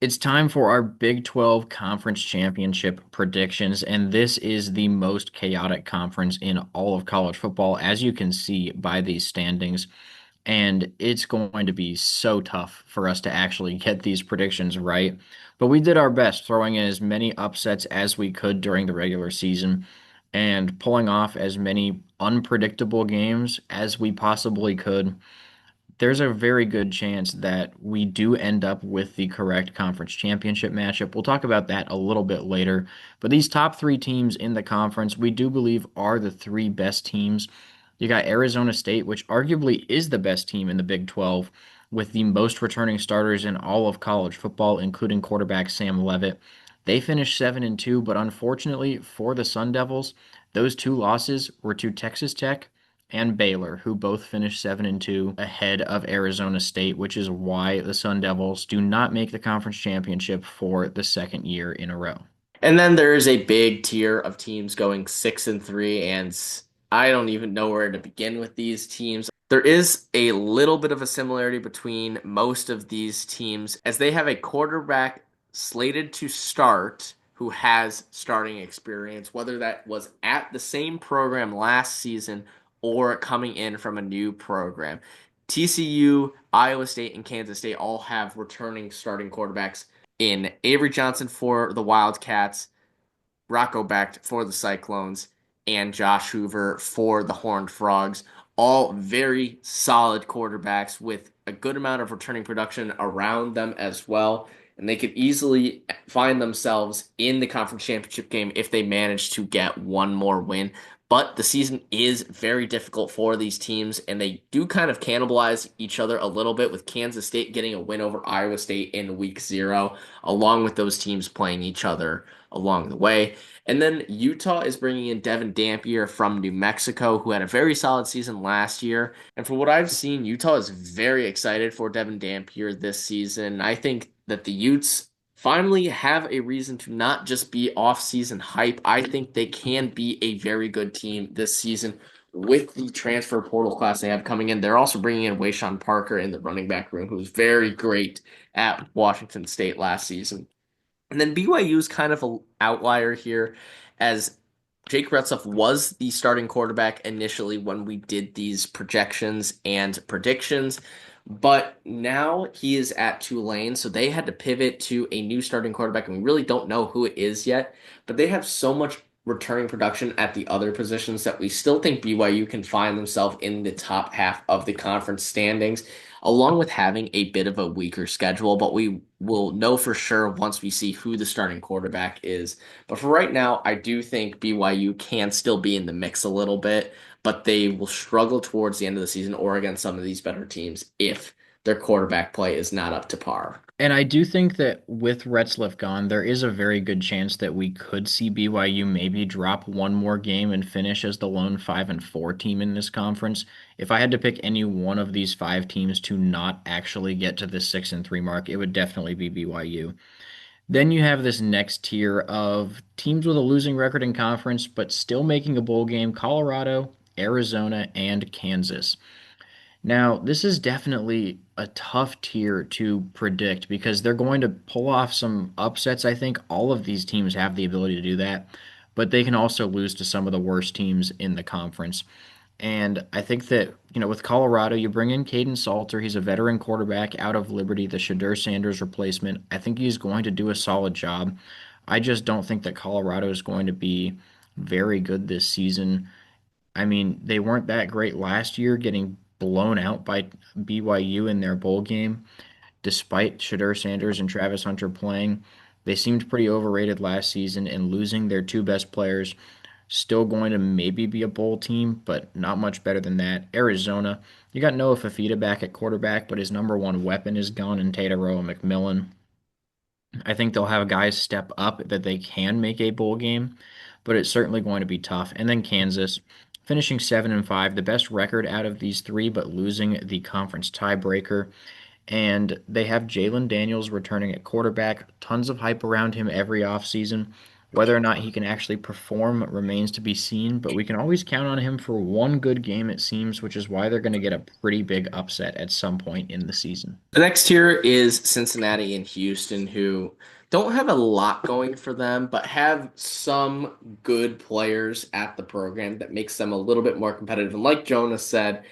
It's time for our Big 12 Conference Championship predictions, and this is the most chaotic conference in all of college football, as you can see by these standings. And it's going to be so tough for us to actually get these predictions right. But we did our best, throwing in as many upsets as we could during the regular season and pulling off as many unpredictable games as we possibly could. There's a very good chance that we do end up with the correct conference championship matchup. We'll talk about that a little bit later. But these top three teams in the conference, we do believe are the three best teams. You got Arizona State, which arguably is the best team in the Big 12, with the most returning starters in all of college football, including quarterback Sam Leavitt. They finished 7-2, but unfortunately for the Sun Devils, those two losses were to Texas Tech and Baylor, who both finished 7-2 ahead of Arizona State, which is why the Sun Devils do not make the conference championship for the second year in a row. And then there is a big tier of teams going 6-3, and I don't even know where to begin with these teams. There is a little bit of a similarity between most of these teams as they have a quarterback slated to start who has starting experience, whether that was at the same program last season or coming in from a new program. TCU, Iowa State, and Kansas State all have returning starting quarterbacks in Avery Johnson for the Wildcats, Rocco Becht for the Cyclones, and Josh Hoover for the Horned Frogs. All very solid quarterbacks with a good amount of returning production around them as well. And they could easily find themselves in the conference championship game if they manage to get one more win. But the season is very difficult for these teams, and they do kind of cannibalize each other a little bit, with Kansas State getting a win over Iowa State in week 0, along with those teams playing each other along the way. And then Utah is bringing in Devin Dampier from New Mexico, who had a very solid season last year. And from what I've seen, Utah is very excited for Devin Dampier this season. I think that the Utes finally have a reason to not just be off-season hype. I think they can be a very good team this season with the transfer portal class they have coming in. They're also bringing in Wayshawn Parker in the running back room, who was very great at Washington State last season. And then BYU is kind of an outlier here, as Jake Retzlaff was the starting quarterback initially when we did these projections and predictions, but now he is at Tulane, so they had to pivot to a new starting quarterback, and we really don't know who it is yet, but they have so much returning production at the other positions that we still think BYU can find themselves in the top half of the conference standings, along with having a bit of a weaker schedule, but we will know for sure once we see who the starting quarterback is. But for right now, I do think BYU can still be in the mix a little bit, but they will struggle towards the end of the season or against some of these better teams if their quarterback play is not up to par. And I do think that with Retzlaff gone, there is a very good chance that we could see BYU maybe drop one more game and finish as the lone 5-4 team in this conference. If I had to pick any one of these five teams to not actually get to the 6-3 mark, it would definitely be BYU. Then you have this next tier of teams with a losing record in conference, but still making a bowl game: Colorado, Arizona, and Kansas. Now, this is definitely a tough tier to predict because they're going to pull off some upsets. I think all of these teams have the ability to do that, but they can also lose to some of the worst teams in the conference. And I think that, with Colorado, you bring in Caden Salter. He's a veteran quarterback out of Liberty, the Shedeur Sanders replacement. I think he's going to do a solid job. I just don't think that Colorado is going to be very good this season. I mean, they weren't that great last year, getting blown out by BYU in their bowl game, despite Shedeur Sanders and Travis Hunter playing. They seemed pretty overrated last season and losing their two best players. Still going to maybe be a bowl team, but not much better than that. Arizona, you got Noah Fafita back at quarterback, but his number one weapon is gone in Tateroa McMillan. I think they'll have guys step up that they can make a bowl game, but it's certainly going to be tough. And then Kansas, finishing 7-5, the best record out of these three, but losing the conference tiebreaker. And they have Jalen Daniels returning at quarterback. Tons of hype around him every offseason. Whether or not he can actually perform remains to be seen, but we can always count on him for one good game, it seems, which is why they're going to get a pretty big upset at some point in the season. The next tier is Cincinnati and Houston, who don't have a lot going for them, but have some good players at the program that makes them a little bit more competitive. And like Jonas said,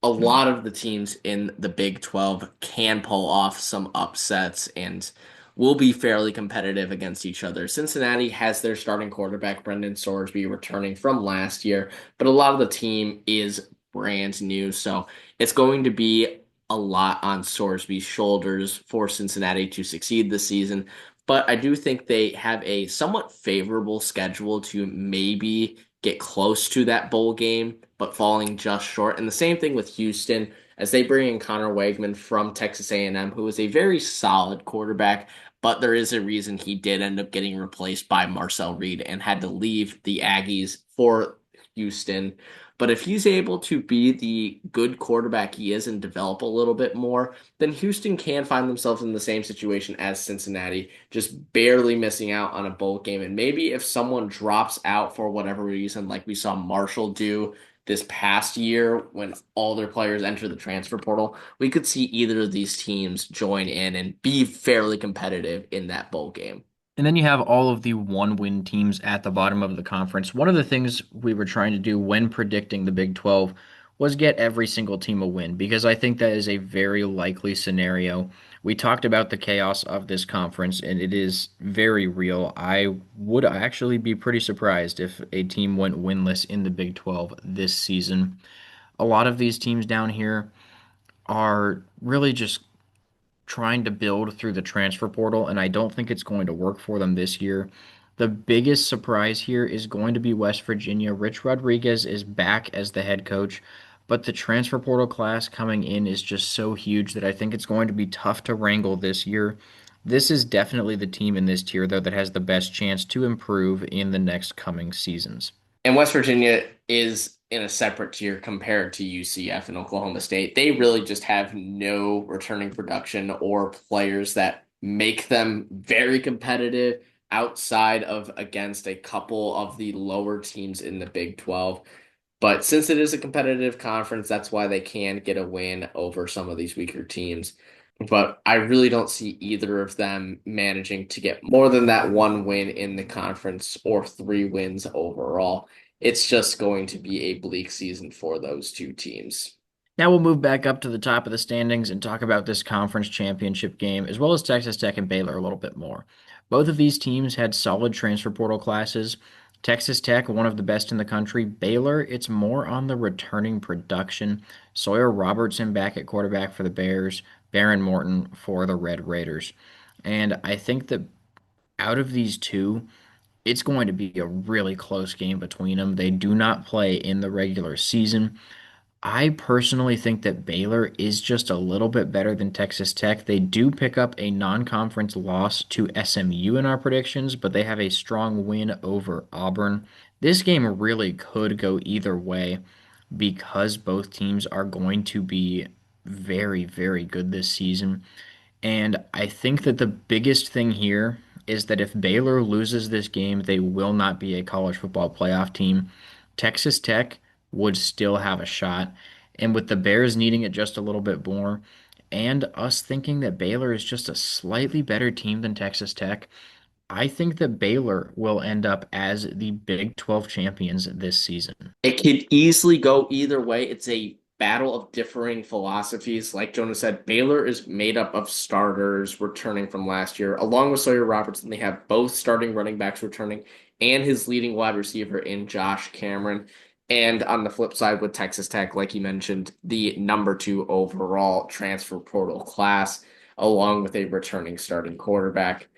a lot of the teams in the Big 12 can pull off some upsets and will be fairly competitive against each other. Cincinnati has their starting quarterback, Brendan Sorsby, returning from last year, but a lot of the team is brand new. So it's going to be a lot on Sorsby's shoulders for Cincinnati to succeed this season. But I do think they have a somewhat favorable schedule to maybe get close to that bowl game, but falling just short. And the same thing with Houston as they bring in Connor Wegman from Texas A&M, who is a very solid quarterback, but there is a reason he did end up getting replaced by Marcel Reed and had to leave the Aggies for Houston. But if he's able to be the good quarterback he is and develop a little bit more, then Houston can find themselves in the same situation as Cincinnati, just barely missing out on a bowl game. And maybe if someone drops out for whatever reason, like we saw Marshall do this past year when all their players enter the transfer portal, we could see either of these teams join in and be fairly competitive in that bowl game. And then you have all of the one-win teams at the bottom of the conference. One of the things we were trying to do when predicting the Big 12 was get every single team a win because I think that is a very likely scenario. We talked about the chaos of this conference, and it is very real. I would actually be pretty surprised if a team went winless in the Big 12 this season. A lot of these teams down here are really just trying to build through the transfer portal, and I don't think it's going to work for them this year. The biggest surprise here is going to be West Virginia. Rich Rodriguez is back as the head coach, but the transfer portal class coming in is just so huge that I think it's going to be tough to wrangle this year. This is definitely the team in this tier, though, that has the best chance to improve in the next coming seasons. And West Virginia is in a separate tier compared to UCF and Oklahoma State. They really just have no returning production or players that make them very competitive outside of against a couple of the lower teams in the Big 12. But since it is a competitive conference, that's why they can get a win over some of these weaker teams. But I really don't see either of them managing to get more than that one win in the conference or three wins overall. It's just going to be a bleak season for those two teams. Now we'll move back up to the top of the standings and talk about this conference championship game, as well as Texas Tech and Baylor a little bit more. Both of these teams had solid transfer portal classes. Texas Tech, one of the best in the country. Baylor, it's more on the returning production. Sawyer Robertson back at quarterback for the Bears, Baron Morton for the Red Raiders. And I think that out of these two, it's going to be a really close game between them. They do not play in the regular season. I personally think that Baylor is just a little bit better than Texas Tech. They do pick up a non-conference loss to SMU in our predictions, but they have a strong win over Auburn. This game really could go either way because both teams are going to be very, very good this season. And I think that the biggest thing here is that if Baylor loses this game, they will not be a college football playoff team. Texas Tech would still have a shot. And with the Bears needing it just a little bit more, and us thinking that Baylor is just a slightly better team than Texas Tech, I think that Baylor will end up as the Big 12 champions this season. It could easily go either way. It's a battle of differing philosophies. Like Jonah said, Baylor is made up of starters returning from last year. Along with Sawyer Robertson, they have both starting running backs returning and his leading wide receiver in Josh Cameron. And on the flip side, with Texas Tech, like you mentioned, the number two overall transfer portal class, along with a returning starting quarterback.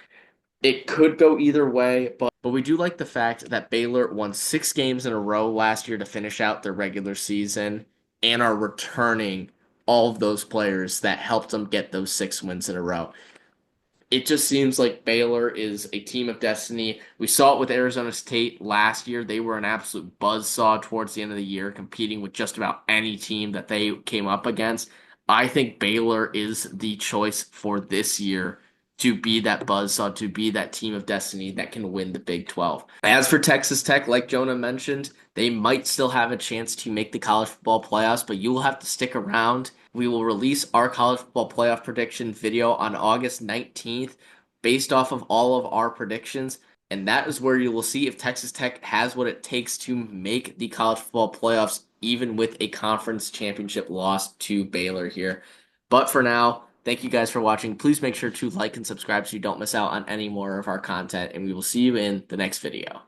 It could go either way, but we do like the fact that Baylor won 6 games in a row last year to finish out their regular season and are returning all of those players that helped them get those 6 wins in a row. It just seems like Baylor is a team of destiny. We saw it with Arizona State last year. They were an absolute buzzsaw towards the end of the year, competing with just about any team that they came up against. I think Baylor is the choice for this year to be that buzzsaw, to be that team of destiny that can win the Big 12. As for Texas Tech, like Jonah mentioned, they might still have a chance to make the college football playoffs, but you will have to stick around. We will release our college football playoff prediction video on August 19th based off of all of our predictions. And that is where you will see if Texas Tech has what it takes to make the college football playoffs, even with a conference championship loss to Baylor here. But for now, thank you guys for watching. Please make sure to like and subscribe so you don't miss out on any more of our content, and we will see you in the next video.